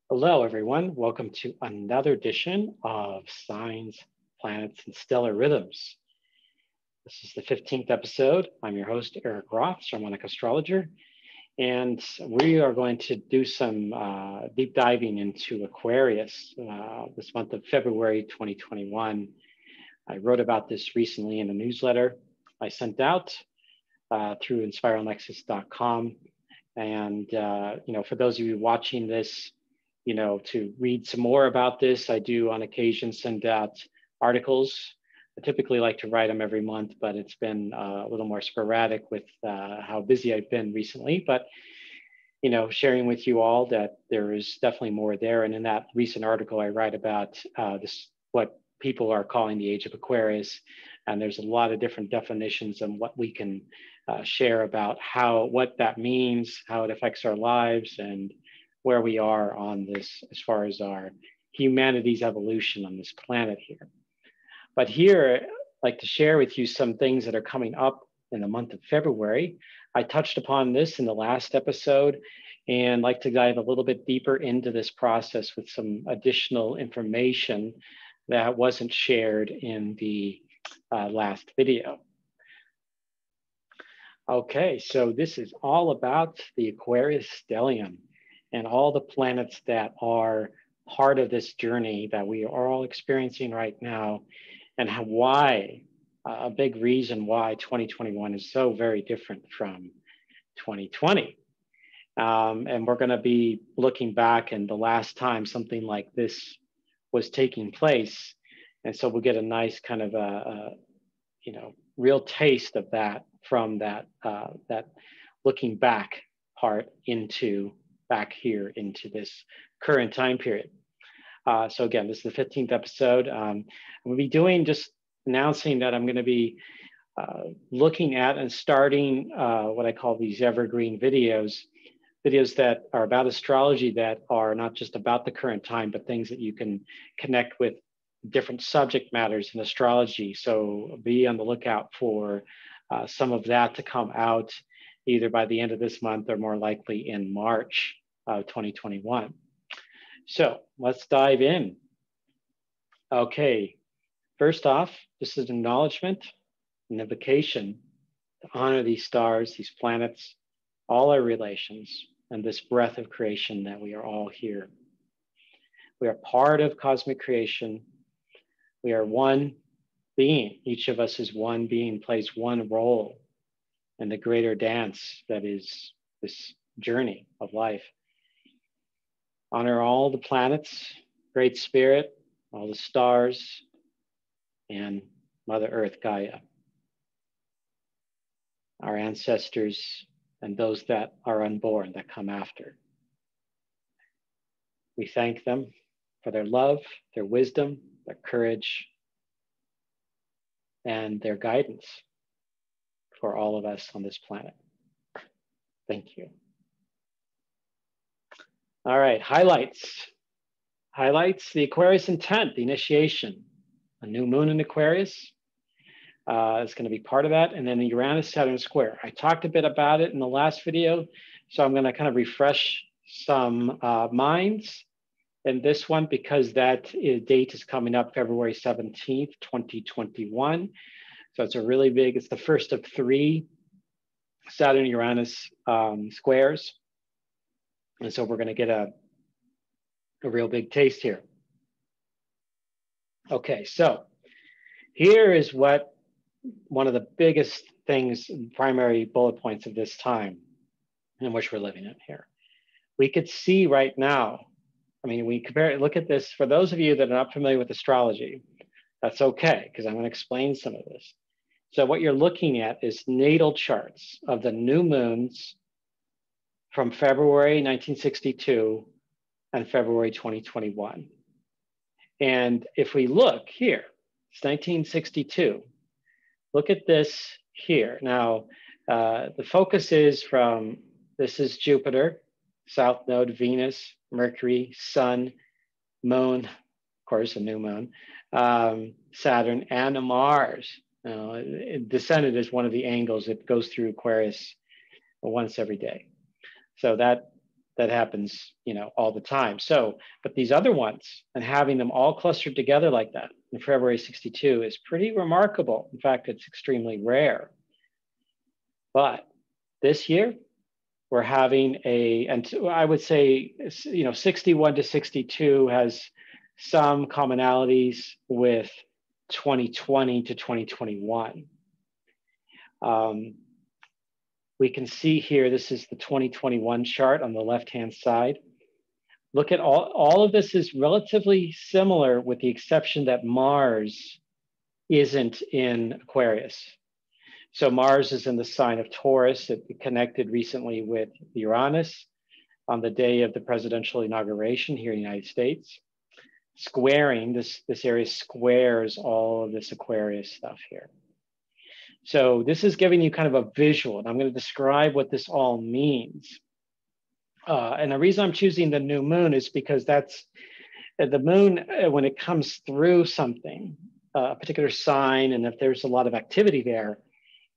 Hello, everyone. Welcome to another edition of Signs, Planets, and Stellar Rhythms. This is the 15th episode. I'm your host, Erik Roth, Harmonic Astrologer, and we are going to do some deep diving into Aquarius this month of February 2021. I wrote about this recently in a newsletter I sent out through inspiralnexus.com. And, for those of you watching this, to read some more about this, I do on occasion send out articles. I typically like to write them every month, but it's been a little more sporadic with how busy I've been recently. But, sharing with you all that there is definitely more there. And in that recent article, I write about this, what people are calling the age of Aquarius. And there's a lot of different definitions on what we can share about what that means, how it affects our lives, and where we are on this as far as our humanity's evolution on this planet here. But here, I'd like to share with you some things that are coming up in the month of February. I touched upon this in the last episode and like to dive a little bit deeper into this process with some additional information that wasn't shared in the last video. Okay, so this is all about the Aquarius Stellium and all the planets that are part of this journey that we are all experiencing right now, and why, a big reason why 2021 is so very different from 2020. And we're going to be looking back and the last time something like this was taking place. And so we'll get a nice kind of real taste of that from that looking back part into back here into this current time period. So again, this is the 15th episode. We'll be just announcing that I'm going to be looking at and starting what I call these evergreen videos that are about astrology that are not just about the current time, but things that you can connect with different subject matters in astrology. So be on the lookout for some of that to come out either by the end of this month or more likely in March of 2021. So let's dive in. Okay, first off, this is an acknowledgement, an invocation to honor these stars, these planets, all our relations, and this breath of creation that we are all here. We are part of cosmic creation. We are one being. Each of us is one being, plays one role in the greater dance that is this journey of life. Honor all the planets, Great Spirit, all the stars, and Mother Earth, Gaia. Our ancestors and those that are unborn that come after. We thank them for their love, their wisdom, their courage, and their guidance for all of us on this planet. Thank you. All right, highlights. Highlights, the Aquarius intent, the initiation. A new moon in Aquarius is going to be part of that. And then the Uranus-Saturn square. I talked a bit about it in the last video, so I'm going to kind of refresh some minds in this one because that date is coming up February 17th, 2021. So it's a really big, it's the first of 3 Saturn-Uranus squares. And so we're going to get a real big taste here. Okay, so here is one of the biggest things, primary bullet points of this time in which we're living in here. We could see right now, I mean, look at this. For those of you that are not familiar with astrology, that's okay, because I'm going to explain some of this. So what you're looking at is natal charts of the new moons from February 1962 and February 2021. And if we look here, it's 1962. Look at this here. Now, the focus is from, this is Jupiter, South Node, Venus, Mercury, Sun, Moon, of course, a new moon, Saturn, and Mars. Descendant is one of the angles that goes through Aquarius once every day. So that that happens, all the time. So, but these other ones and having them all clustered together like that in February 62 is pretty remarkable. In fact, it's extremely rare. But this year, we're having and I would say, 61 to 62 has some commonalities with 2020 to 2021. We can see here, this is the 2021 chart on the left-hand side. Look at all of this is relatively similar with the exception that Mars isn't in Aquarius. So Mars is in the sign of Taurus. It connected recently with Uranus on the day of the presidential inauguration here in the United States. Squaring, this area squares all of this Aquarius stuff here. So this is giving you kind of a visual, and I'm going to describe what this all means. And the reason I'm choosing the new moon is because that's the moon, when it comes through something, a particular sign, and if there's a lot of activity there,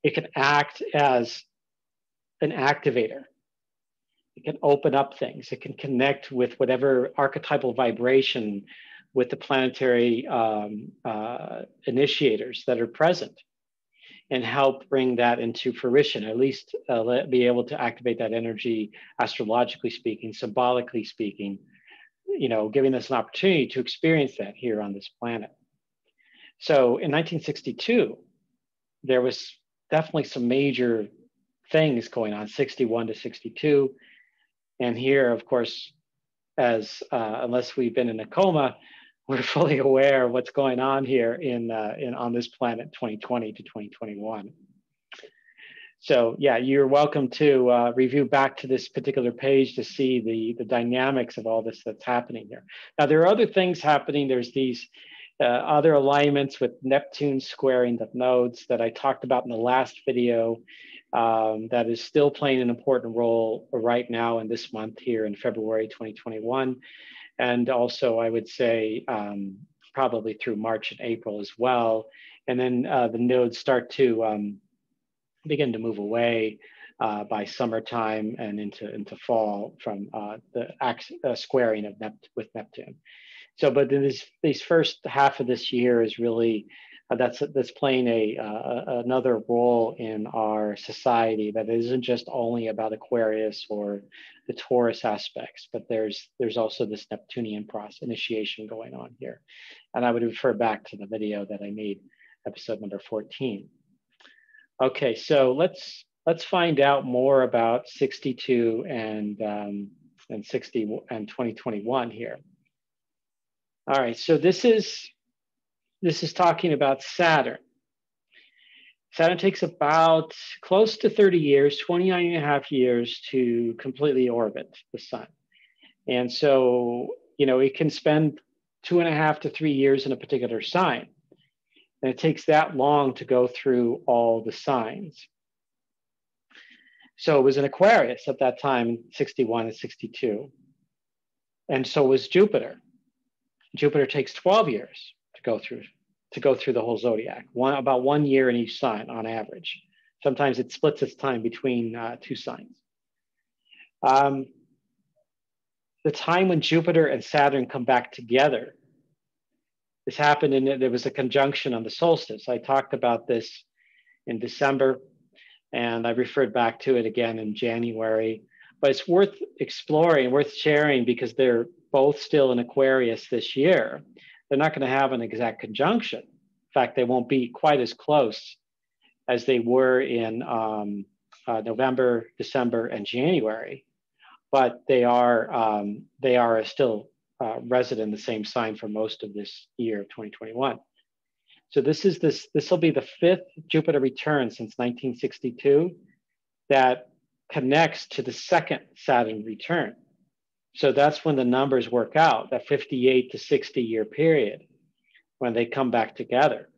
it can act as an activator. It can open up things. It can connect with whatever archetypal vibration with the planetary initiators that are present and help bring that into fruition, at least be able to activate that energy, astrologically speaking, symbolically speaking, giving us an opportunity to experience that here on this planet. So in 1962, there was definitely some major things going on, 61 to 62. And here, of course, unless we've been in a coma, we're fully aware of what's going on here on this planet, 2020 to 2021. So yeah, you're welcome to review back to this particular page to see the dynamics of all this that's happening here. Now, there are other things happening. There's these other alignments with Neptune squaring the nodes that I talked about in the last video that is still playing an important role right now in this month here in February 2021. And also, I would say probably through March and April as well. And then the nodes start to begin to move away by summertime and into fall from the squaring of with Neptune. So, but in these first half of this year is really that's playing another role in our society that isn't just only about Aquarius or the Taurus aspects, but there's also this Neptunian process initiation going on here. And I would refer back to the video that I made, episode number 14. Okay, so let's find out more about 62 and 2021 here. All right, so this is talking about Saturn. Saturn takes about close to 30 years, 29 and a half years to completely orbit the sun. And so, it can spend 2.5 to 3 years in a particular sign. And it takes that long to go through all the signs. So it was in Aquarius at that time, 61 and 62. And so was Jupiter. Jupiter takes 12 years to go through the whole zodiac, about 1 year in each sign on average. Sometimes it splits its time between two signs. The time when Jupiter and Saturn come back together, this happened and there was a conjunction on the solstice. I talked about this in December, and I referred back to it again in January. But it's worth exploring, worth sharing, because they're both still in Aquarius this year. They're not going to have an exact conjunction. In fact, they won't be quite as close as they were in November, December, and January. But they are still resident in the same sign for most of this year of 2021. So this will be the 5th Jupiter return since 1962 that connects to the 2nd Saturn return. So that's when the numbers work out, that 58 to 60 year period when they come back together.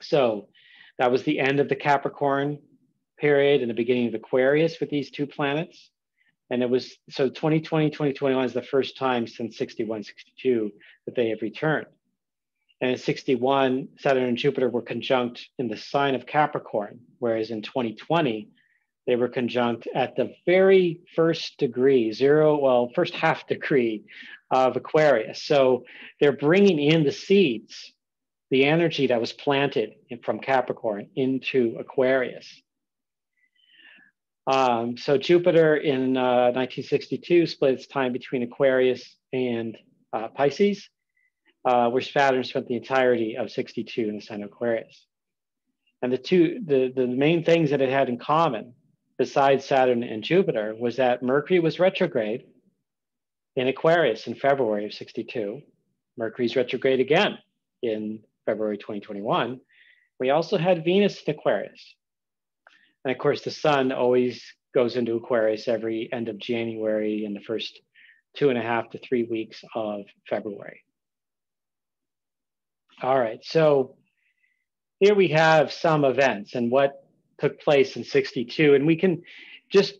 So that was the end of the Capricorn period and the beginning of Aquarius with these two planets. And it was, so 2020, 2021 is the first time since 61, 62 that they have returned. And in 61, Saturn and Jupiter were conjunct in the sign of Capricorn, whereas in 2020, They were conjunct at the very first degree, first half degree of Aquarius. So they're bringing in the seeds, the energy that was planted from Capricorn into Aquarius. So Jupiter in 1962 split its time between Aquarius and Pisces, where Saturn spent the entirety of 62 in the sign of Aquarius. And the main things that it had in common, besides Saturn and Jupiter, was that Mercury was retrograde in Aquarius in February of 62. Mercury's retrograde again in February 2021. We also had Venus in Aquarius. And of course, the sun always goes into Aquarius every end of January and the first 2.5 to 3 weeks of February. All right, so here we have some events and what took place in 62. And we can just,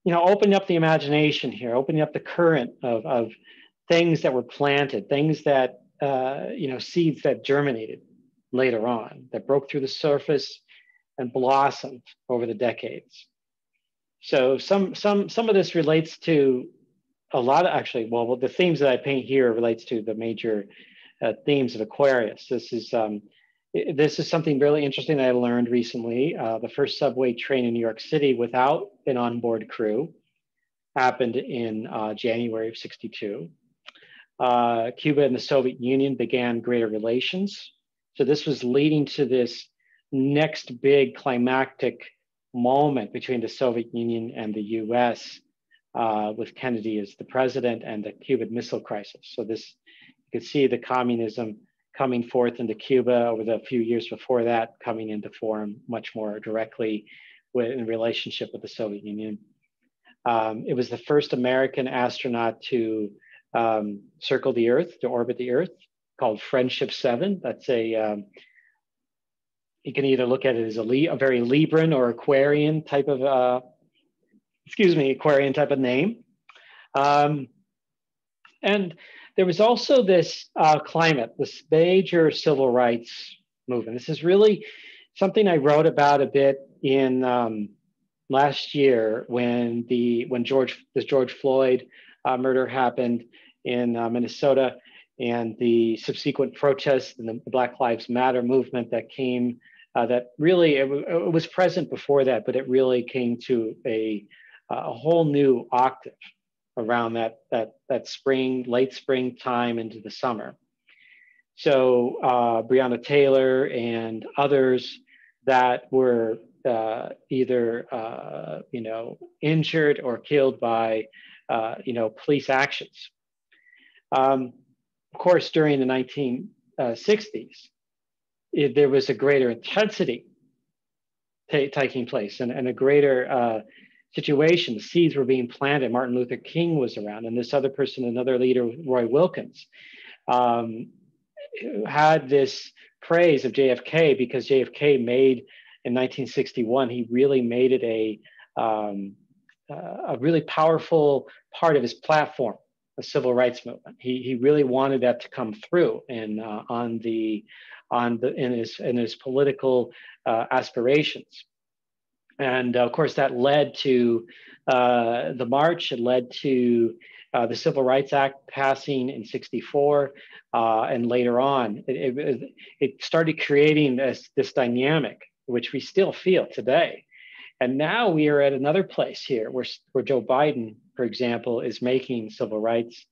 open up the imagination here, opening up the current of things that were planted, things that, seeds that germinated later on, that broke through the surface and blossomed over the decades. So some of this relates to a lot of, actually, well, the themes that I paint here relates to the major themes of Aquarius. This is something really interesting that I learned recently. The first subway train in New York City without an onboard crew happened in January of 62. Cuba and the Soviet Union began greater relations. So this was leading to this next big climactic moment between the Soviet Union and the US, with Kennedy as the president and the Cuban Missile Crisis. So this, you could see the communism coming forth into Cuba over the few years before that, coming into form much more directly in relationship with the Soviet Union. It was the first American astronaut to circle the Earth, to orbit the Earth, called Friendship 7. That's you can either look at it as a very Libran or Aquarian type of, Aquarian type of name. And there was also this climate, this major civil rights movement. This is really something I wrote about a bit in last year when this George Floyd murder happened in Minnesota, and the subsequent protests and the Black Lives Matter movement that came. That really it was present before that, but it really came to a whole new octave around that spring, late spring time into the summer. So Breonna Taylor and others that were either injured or killed by police actions. Of course, during the 1960s, there was a greater intensity taking place and a greater situation. The seeds were being planted. Martin Luther King was around, and this other person, another leader, Roy Wilkins, had this praise of JFK because JFK made, in 1961, he really made it a really powerful part of his platform, the civil rights movement. He really wanted that to come through in his political aspirations. And of course, that led to the march. It led to the Civil Rights Act passing in '64, and later on, it started creating this dynamic, which we still feel today. And now we are at another place here where Joe Biden, for example, is making civil rights,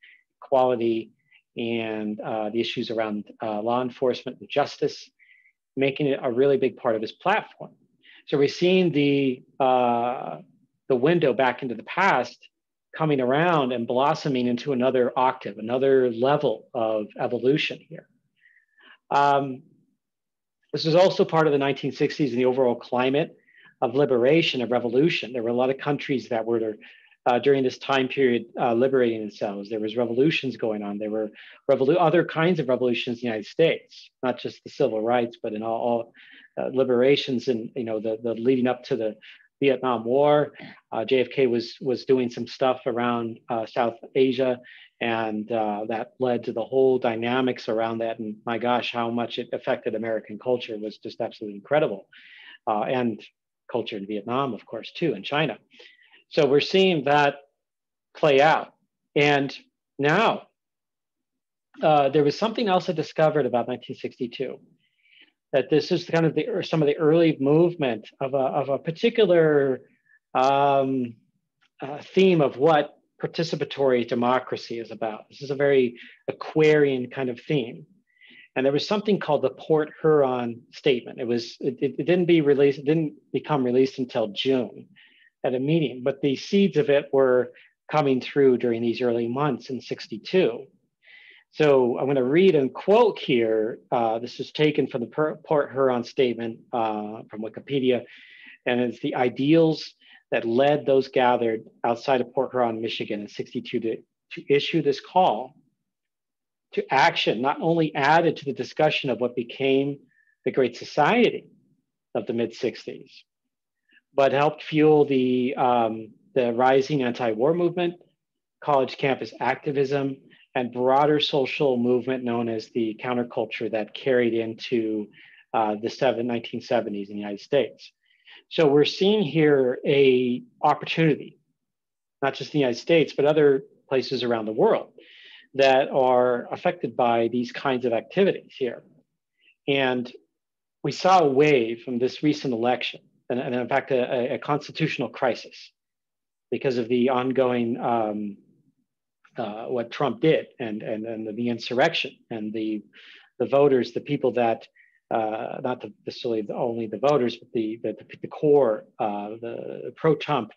equality, and the issues around law enforcement and justice, making it a really big part of his platform. So we're seeing the window back into the past coming around and blossoming into another octave, another level of evolution here. This was also part of the 1960s and the overall climate of liberation, of revolution. There were a lot of countries that were during this time period liberating themselves. There was revolutions going on. There were other kinds of revolutions in the United States, not just the civil rights, but in all liberations and the leading up to the Vietnam War. JFK was doing some stuff around South Asia, and that led to the whole dynamics around that. And my gosh, how much it affected American culture was just absolutely incredible. And culture in Vietnam, of course, too, and China. So we're seeing that play out. And now there was something else I discovered about 1962, that this is kind of some of the early movement of a particular theme of what participatory democracy is about. This is a very Aquarian kind of theme. And there was something called the Port Huron Statement. It didn't become released until June at a meeting, but the seeds of it were coming through during these early months in 62. So I'm going to read and quote here. This is taken from the Port Huron Statement from Wikipedia, and it's the ideals that led those gathered outside of Port Huron, Michigan in 62 to issue this call to action, not only added to the discussion of what became the Great Society of the mid-60s, but helped fuel the rising anti-war movement, college campus activism, and broader social movement known as the counterculture that carried into the 1970s in the United States. So we're seeing here a opportunity, not just in the United States, but other places around the world that are affected by these kinds of activities here. And we saw a wave from this recent election, and in fact, a constitutional crisis because of the ongoing what Trump did and the insurrection and the voters, the people that not necessarily only the voters, but the core, the pro-Trump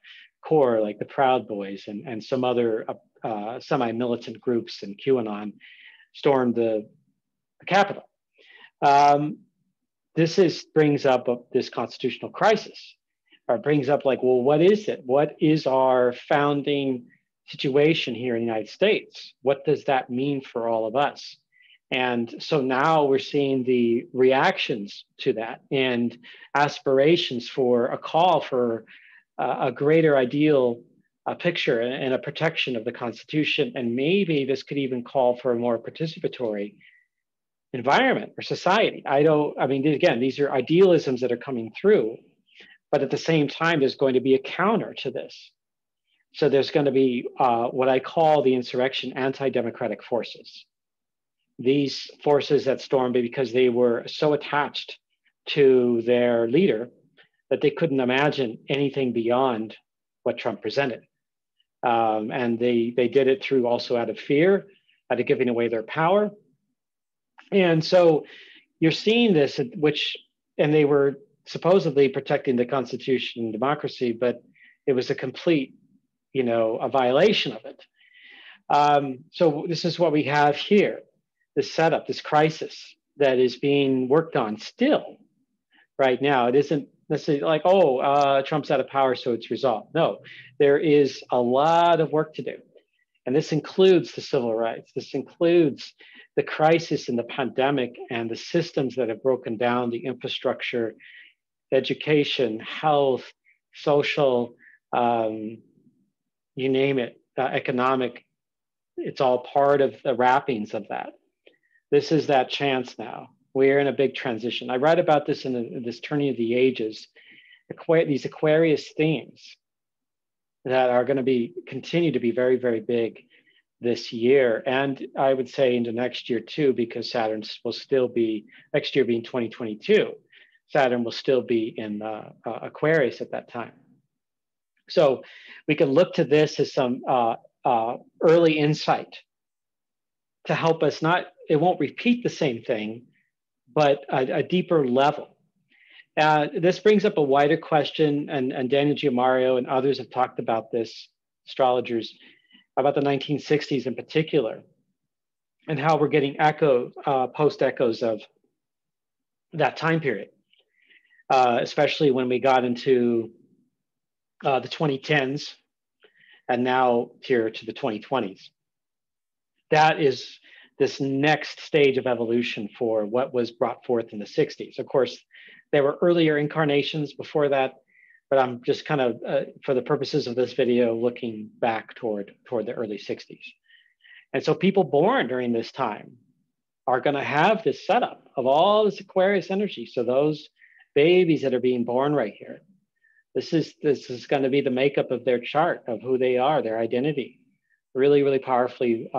core, like the Proud Boys and some other semi-militant groups and QAnon stormed the Capitol. This brings up this constitutional crisis, or brings up like, well, what is it? What is our founding situation here in the United States? What does that mean for all of us? And so now we're seeing the reactions to that and aspirations for a call for a greater ideal picture and a protection of the Constitution. And maybe this could even call for a more participatory environment or society. Again, these are idealisms that are coming through, but at the same time, there's going to be a counter to this. So there's going to be what I call the insurrection anti-democratic forces. These forces that stormed because they were so attached to their leader that they couldn't imagine anything beyond what Trump presented. And they did it through also out of fear, out of giving away their power. And so you're seeing this, and they were supposedly protecting the Constitution and democracy, but it was a complete, a violation of it. So this is what we have here, this setup, this crisis that is being worked on still right now. It isn't necessarily like, Trump's out of power, so it's resolved. No, there is a lot of work to do. And this includes the civil rights. This includes the crisis in the pandemic and the systems that have broken down the infrastructure, education, health, social, you name it, economic. It's all part of the wrappings of that. This is that chance now. We're in a big transition. I write about this in this Turning of the Ages, these Aquarius themes that are going to continue to be very, very big this year. And I would say into next year too, because Saturn will still be, next year being 2022, Saturn will still be in Aquarius at that time. So we can look to this as some early insight to help us it won't repeat the same thing, but a deeper level. This brings up a wider question, and Daniel Giammario and others have talked about this, astrologers, about the 1960s in particular, and how we're getting post-echoes of that time period, especially when we got into the 2010s and now here to the 2020s. That is this next stage of evolution for what was brought forth in the 60s. Of course, there were earlier incarnations before that, but I'm just kind of, for the purposes of this video, looking back toward the early 60s. And so people born during this time are going to have this setup of all this Aquarius energy. So those babies that are being born right here This is going to be the makeup of their chart, of who they are, their identity, really, really powerfully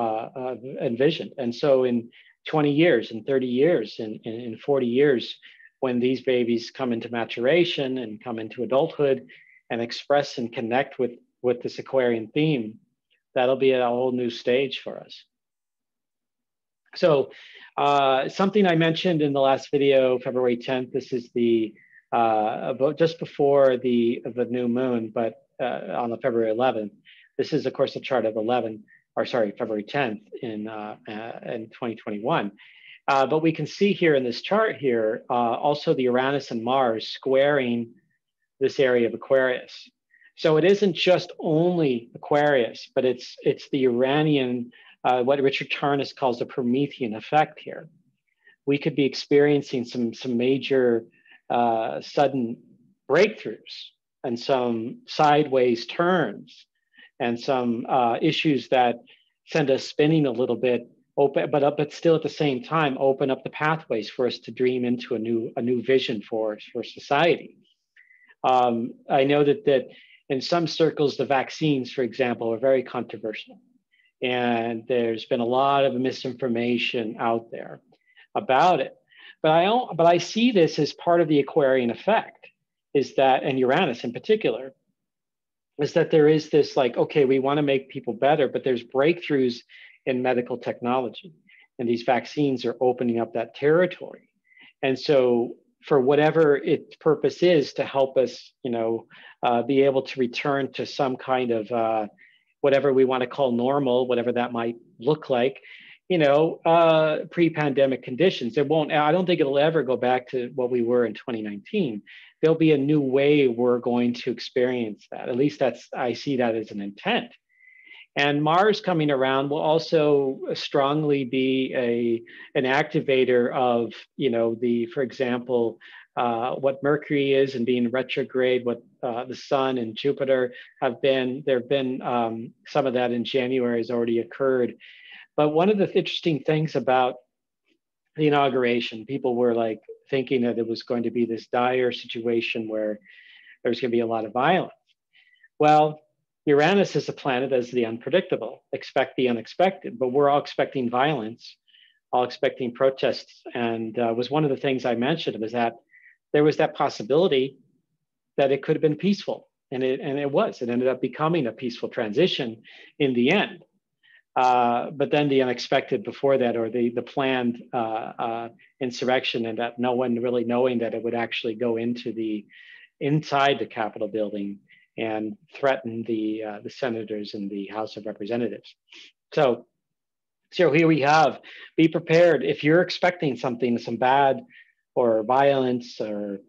envisioned. And so in 20 years, in 30 years, in 40 years, when these babies come into maturation and come into adulthood and express and connect with this Aquarian theme, that'll be a whole new stage for us. So something I mentioned in the last video, February 10th, this is the about just before the new moon, but on the February 11th. This is, of course, the chart of February 10th in 2021. But we can see here in this chart here, also the Uranus and Mars squaring this area of Aquarius. So it isn't just only Aquarius, but it's the Uranian, what Richard Tarnas calls the Promethean effect here. We could be experiencing some major sudden breakthroughs and some sideways turns and some issues that send us spinning a little bit, but still at the same time open up the pathways for us to dream into a new vision for society. I know that in some circles, the vaccines, for example, are very controversial, and there's been a lot of misinformation out there about it. But I see this as part of the Aquarian effect, is that, and Uranus in particular, is that there is this like, okay, we want to make people better, but there's breakthroughs in medical technology, and these vaccines are opening up that territory. And so for whatever its purpose is to help us, be able to return to some kind of whatever we want to call normal, whatever that might look like, pre-pandemic conditions. I don't think it'll ever go back to what we were in 2019. There'll be a new way we're going to experience that. At least I see that as an intent. And Mars coming around will also strongly be an activator of, for example, what Mercury is and being retrograde, what the Sun and Jupiter have been. There have been some of that in January has already occurred. But one of the interesting things about the inauguration, people were like thinking that it was going to be this dire situation where there was going to be a lot of violence. Well, Uranus is a planet as the unpredictable, expect the unexpected, but we're all expecting violence, all expecting protests. And was one of the things I mentioned was that there was that possibility that it could have been peaceful. And it was. It ended up becoming a peaceful transition in the end. But then the unexpected before that, or the planned insurrection, and that no one really knowing that it would actually go inside the Capitol building and threaten the senators in the House of Representatives. So here we have, be prepared if you're expecting something, some bad or violence, or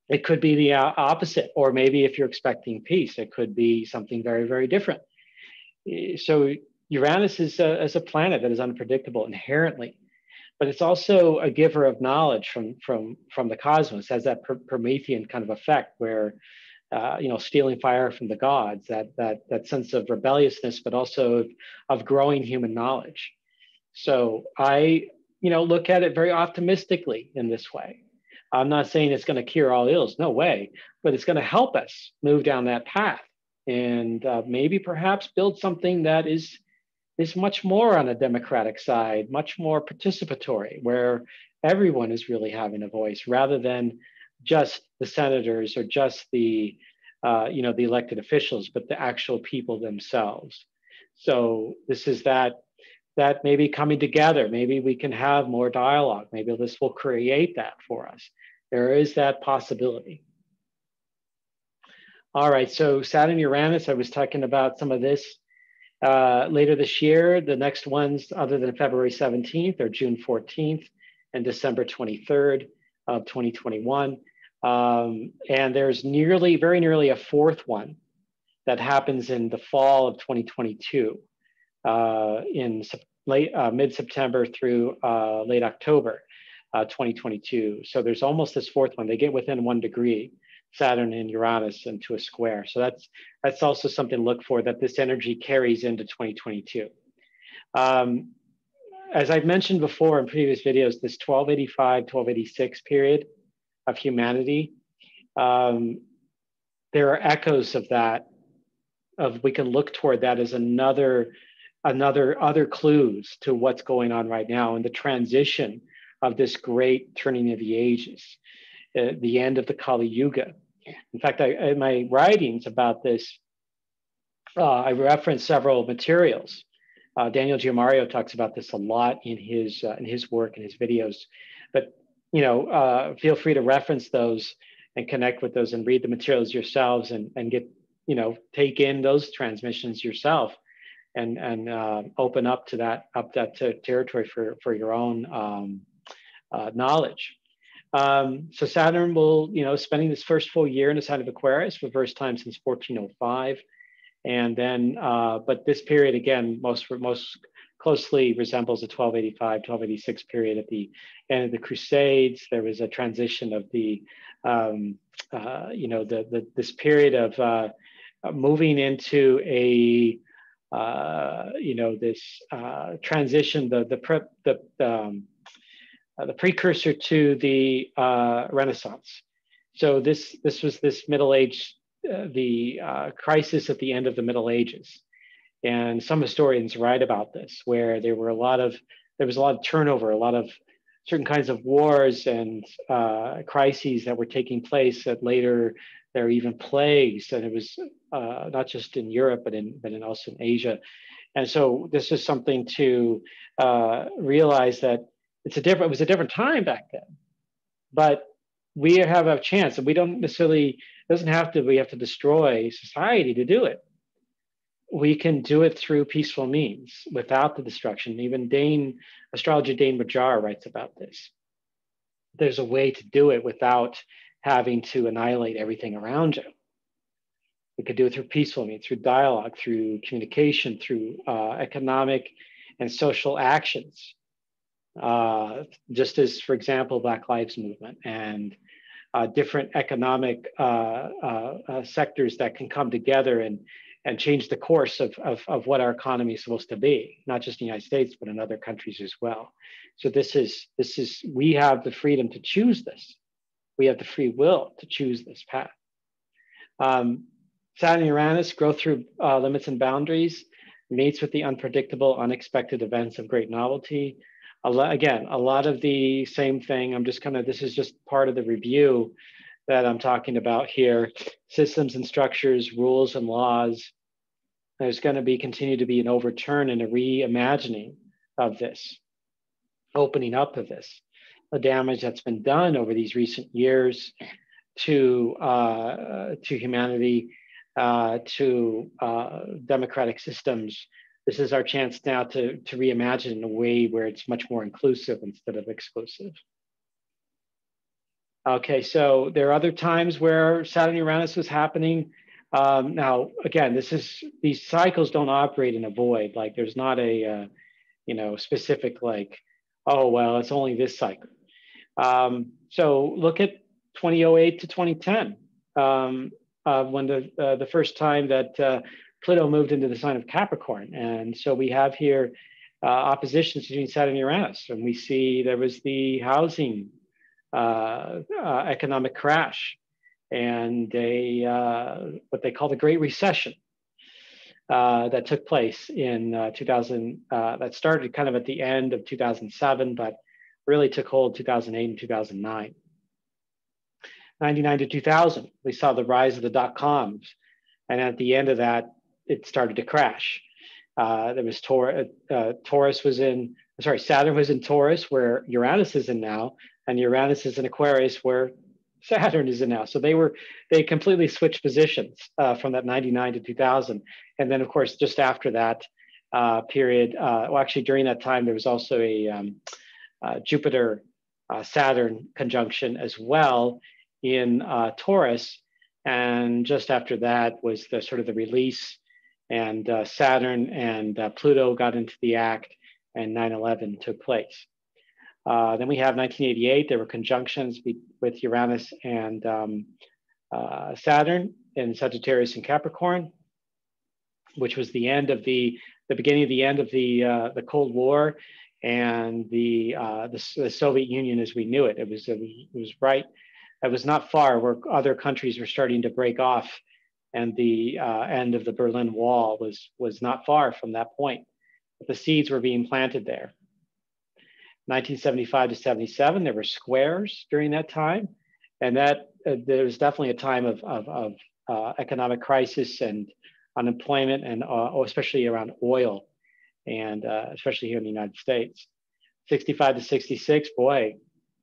it could be the opposite, or maybe if you're expecting peace, it could be something very, very different. So Uranus is a planet that is unpredictable inherently, but it's also a giver of knowledge from the cosmos, has that Promethean kind of effect where, stealing fire from the gods, that sense of rebelliousness, but also of growing human knowledge. So I, look at it very optimistically in this way. I'm not saying it's going to cure all ills, no way, but it's going to help us move down that path and maybe perhaps build something that is much more on a democratic side, much more participatory, where everyone is really having a voice rather than just the senators or just the elected officials, but the actual people themselves. So this is that maybe coming together, maybe we can have more dialogue. Maybe this will create that for us. There is that possibility. All right, so Saturn Uranus, I was talking about some of this later this year. The next ones, other than February 17th, are June 14th and December 23rd of 2021. And there's very nearly a fourth one that happens in the fall of 2022, in mid-September through late October 2022. So there's almost this fourth one. They get within 1 degree, Saturn and Uranus, into a square. So that's also something to look for, that this energy carries into 2022. As I've mentioned before in previous videos, this 1285, 1286 period of humanity, there are echoes of that. We can look toward that as other clues to what's going on right now in the transition of this great turning of the ages, the end of the Kali Yuga. In fact, in my writings about this, I reference several materials. Daniel Giamario talks about this a lot in his work and his videos. But feel free to reference those and connect with those and read the materials yourselves and get take in those transmissions yourself and open up to that territory for your own knowledge. So Saturn will spending this first full year in the sign of Aquarius for the first time since 1405. And then, but this period again, most closely resembles the 1285, 1286 period at the end of the Crusades. There was a transition of the, this period of moving into a, this transition, the precursor to the Renaissance. So this was this Middle Age. The crisis at the end of the Middle Ages, and some historians write about this, where there was a lot of turnover, a lot of certain kinds of wars and crises that were taking place. That later there were even plagues, and it was not just in Europe, but also in Asia. And so this is something to realize that it was a different time back then, but we have a chance, and we don't necessarily. We have to destroy society to do it. We can do it through peaceful means without the destruction. Even astrologer Dane Majar writes about this. There's a way to do it without having to annihilate everything around you. We could do it through peaceful means, through dialogue, through communication, through economic and social actions. Just as, for example, Black Lives Movement and different economic sectors that can come together and change the course of what our economy is supposed to be, not just in the United States, but in other countries as well. So we have the freedom to choose this. We have the free will to choose this path. Saturn Uranus, growth through limits and boundaries, mates with the unpredictable, unexpected events of great novelty. Again, a lot of the same thing. This is just part of the review that I'm talking about here. Systems and structures, rules and laws. There's going to continue to be an overturn and a reimagining of this, opening up of this. The damage that's been done over these recent years to humanity, to democratic systems. This is our chance now to reimagine in a way where it's much more inclusive instead of exclusive. Okay, so there are other times where Saturn Uranus was happening. Now, again, these cycles don't operate in a void. Like there's not a specific like, oh well, it's only this cycle. So look at 2008 to 2010, when the first time that Pluto moved into the sign of Capricorn. And so we have here oppositions between Saturn and Uranus. And we see there was the housing economic crash and what they call the Great Recession that took place in 2000, that started kind of at the end of 2007, but really took hold 2008 and 2009. 99 to 2000, we saw the rise of the dot-coms. And at the end of that, it started to crash. There was Saturn was in Taurus, where Uranus is in now, and Uranus is in Aquarius, where Saturn is in now. So they completely switched positions from that 99 to 2000. And then, of course, just after that period, actually during that time, there was also a Jupiter Saturn conjunction as well in Taurus. And just after that was the sort of the release, and Saturn and Pluto got into the act, and 9/11 took place. Then we have 1988. There were conjunctions with Uranus and Saturn in Sagittarius and Capricorn, which was the end of the beginning of the end of the Cold War and the Soviet Union as we knew it. It was right It was not far where other countries were starting to break off, and the end of the Berlin Wall was not far from that point. But the seeds were being planted there. 1975 to 77, there were squares during that time, and that there was definitely a time of economic crisis and unemployment, and especially around oil, and especially here in the United States. 65 to 66, boy,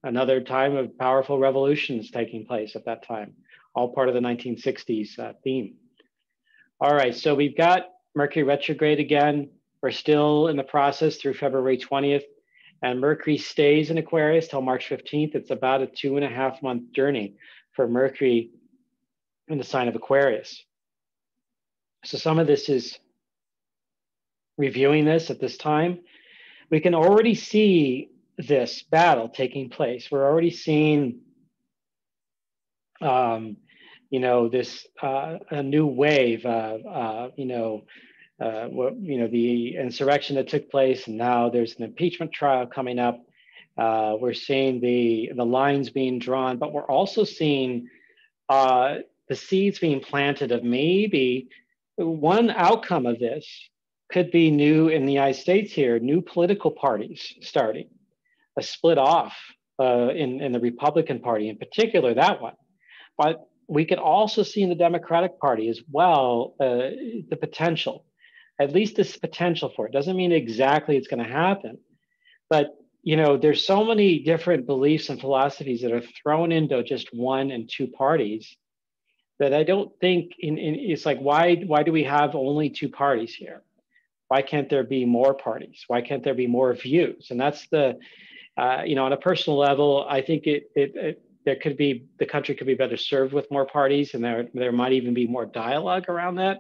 another time of powerful revolutions taking place at that time, all part of the 1960s theme. All right, so we've got Mercury retrograde again. We're still in the process through February 20th, and Mercury stays in Aquarius till March 15th. It's about a 2.5 month journey for Mercury in the sign of Aquarius. So some of this is reviewing this at this time. We can already see this battle taking place. We're already seeing, this a new wave of, the insurrection that took place, and now there's an impeachment trial coming up. We're seeing the lines being drawn, but we're also seeing the seeds being planted of maybe one outcome of this could be new in the United States here, new political parties starting, a split off in the Republican Party, in particular, that one. But we could also see in the Democratic Party as well the potential, at least this potential for it. Doesn't mean exactly it's going to happen, but there's so many different beliefs and philosophies that are thrown into just one and two parties that I don't think it's like, why do we have only two parties here? Why can't there be more parties? Why can't there be more views? And that's the, on a personal level, I think there could be, the country could be better served with more parties, and there might even be more dialogue around that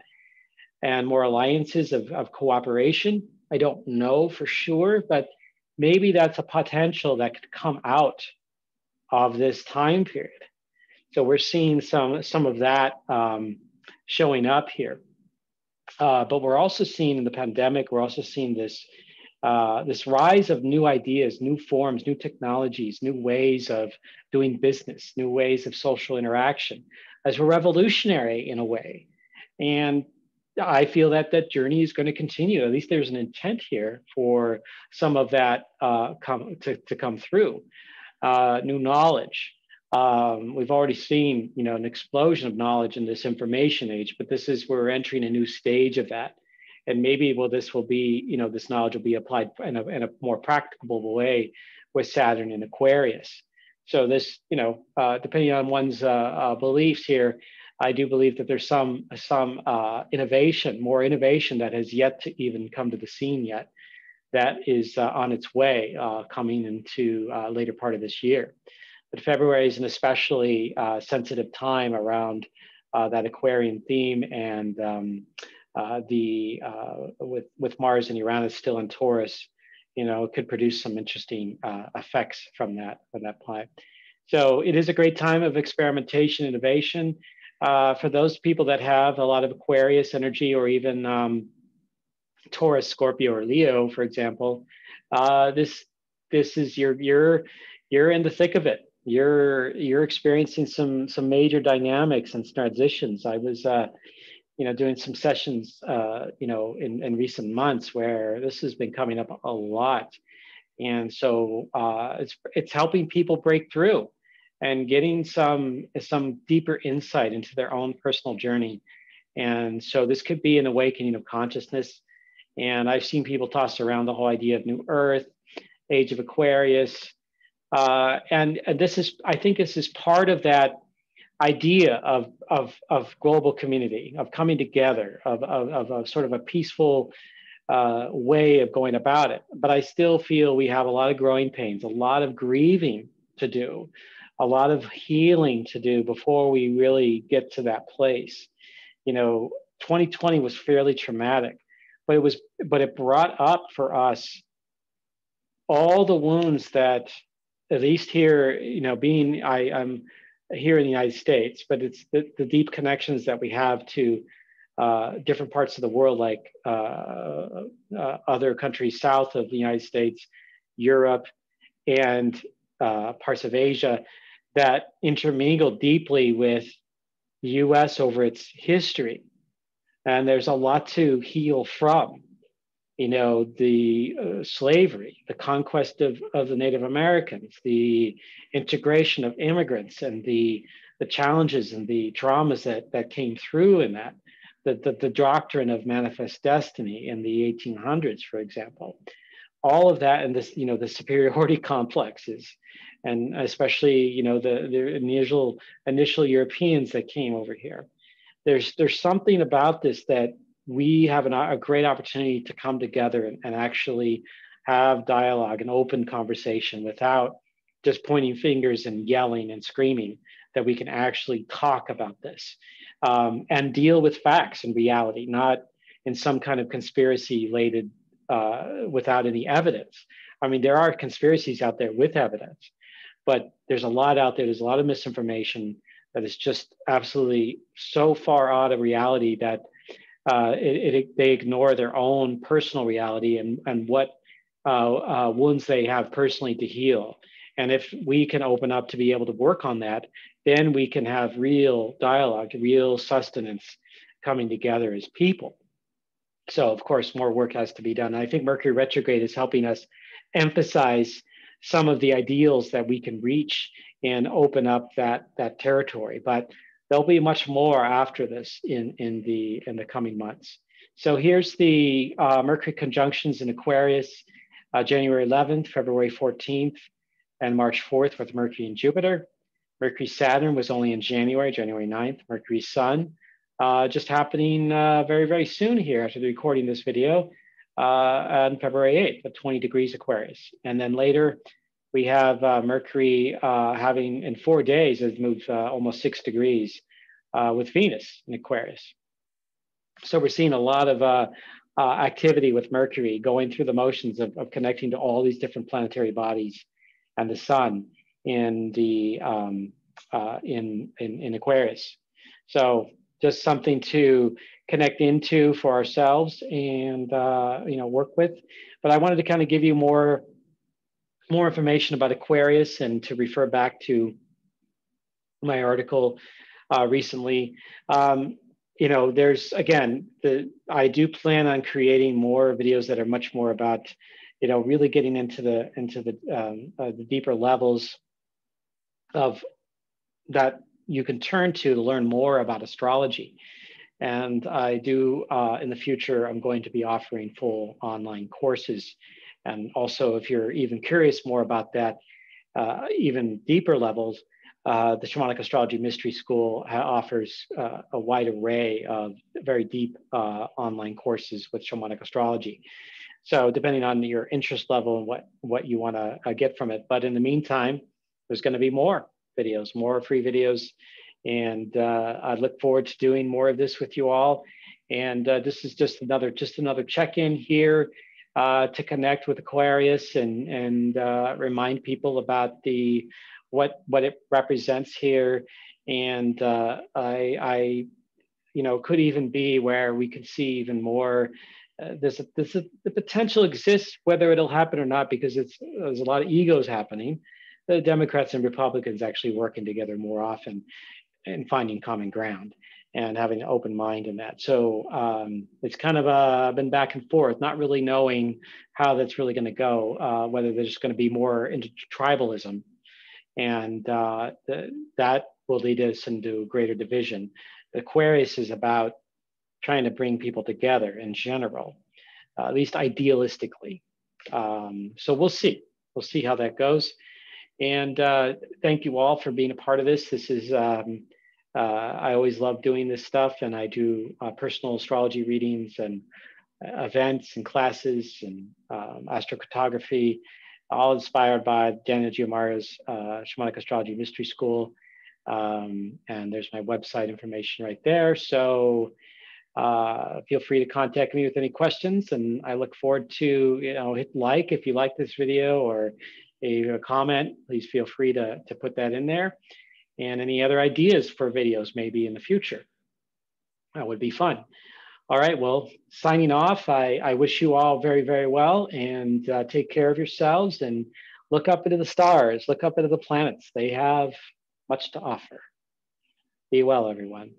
and more alliances of cooperation. I don't know for sure, but maybe that's a potential that could come out of this time period. So we're seeing some of that showing up here. But we're also seeing in the pandemic, we're also seeing this rise of new ideas, new forms, new technologies, new ways of doing business, new ways of social interaction as revolutionary in a way. And I feel that that journey is going to continue. At least there's an intent here for some of that to come through. New knowledge. We've already seen, an explosion of knowledge in this information age, but this is where we're entering a new stage of that. And maybe this will be, this knowledge will be applied in a more practicable way with Saturn and Aquarius. So this, depending on one's beliefs here, I do believe that there's some innovation, more innovation that has yet to even come to the scene yet, that is on its way, coming into later part of this year. But February is an especially sensitive time around that Aquarian theme, and with Mars and Uranus still in Taurus, it could produce some interesting effects from that planet. So it is a great time of experimentation, innovation. For those people that have a lot of Aquarius energy, or even Taurus, Scorpio, or Leo, for example, this is you're in the thick of it. You're experiencing some major dynamics and transitions. I was doing some sessions in recent months where this has been coming up a lot, and so it's helping people break through and getting some deeper insight into their own personal journey. And so this could be an awakening of consciousness. And I've seen people toss around the whole idea of New Earth, Age of Aquarius. And I think this is part of that idea of global community, of coming together, of sort of a peaceful way of going about it. But I still feel we have a lot of growing pains, a lot of grieving to do, a lot of healing to do before we really get to that place. 2020 was fairly traumatic, but it brought up for us all the wounds that, at least here, I'm here in the United States, but it's the deep connections that we have to different parts of the world, like other countries south of the United States, Europe, and parts of Asia. that intermingle deeply with the US over its history. And there's a lot to heal from. The slavery, the conquest of the Native Americans, the integration of immigrants, and the challenges and the traumas that came through in that, the doctrine of manifest destiny in the 1800s, for example, all of that, and this, the superiority complexes, and especially, the initial Europeans that came over here. There's something about this that we have a great opportunity to come together and actually have dialogue and open conversation without just pointing fingers and yelling and screaming, that we can actually talk about this and deal with facts and reality, not in some kind of conspiracy related without any evidence. I mean, there are conspiracies out there with evidence, but there's a lot out there. There's a lot of misinformation that is just absolutely so far out of reality that they ignore their own personal reality and what wounds they have personally to heal. And if we can open up to be able to work on that, then we can have real dialogue, real sustenance coming together as people. So, of course, more work has to be done. I think Mercury retrograde is helping us emphasize some of the ideals that we can reach and open up that territory. But there'll be much more after this in the coming months. So here's the Mercury conjunctions in Aquarius, January 11th, February 14th, and March 4th with Mercury and Jupiter. Mercury Saturn was only in January 9th. Mercury Sun just happening very, very soon here after the recording this video on February 8th at 20 degrees Aquarius. And then later we have Mercury having in 4 days, it's moved almost 6 degrees with Venus in Aquarius. So we're seeing a lot of activity with Mercury going through the motions of connecting to all these different planetary bodies and the sun in the in Aquarius. So just something to connect into for ourselves and work with. But I wanted to kind of give you more information about Aquarius and to refer back to my article recently. There's, again, I do plan on creating more videos that are much more about, really getting into the deeper levels of that you can turn to learn more about astrology. And I do, in the future, I'm going to be offering full online courses. And also, if you're even curious more about that, even deeper levels, the Shamanic Astrology Mystery School offers a wide array of very deep online courses with shamanic astrology. So depending on your interest level and what you want to get from it. But in the meantime, there's going to be more videos, more free videos. And I look forward to doing more of this with you all. And this is just another check-in here to connect with Aquarius and remind people about what it represents here. And I could even be where we could see even more. The potential exists, whether it'll happen or not, because there's a lot of egos happening. The Democrats and Republicans actually working together more often and finding common ground and having an open mind in that. So it's kind of been back and forth, not really knowing how that's really going to go, whether there's going to be more into tribalism, and that will lead us into greater division. Aquarius is about trying to bring people together in general, at least idealistically. So we'll see how that goes. And thank you all for being a part of this. This is, I always love doing this stuff, and I do personal astrology readings and events and classes and astrocartography, all inspired by Daniel Giamara's Shamanic Astrology Mystery School. And there's my website information right there. So feel free to contact me with any questions, and I look forward to, hit like if you like this video, or a comment, please feel free to put that in there. And any other ideas for videos maybe in the future. That would be fun. All right, well, signing off, I wish you all very, very well, and take care of yourselves and look up into the stars, look up into the planets. They have much to offer. Be well, everyone.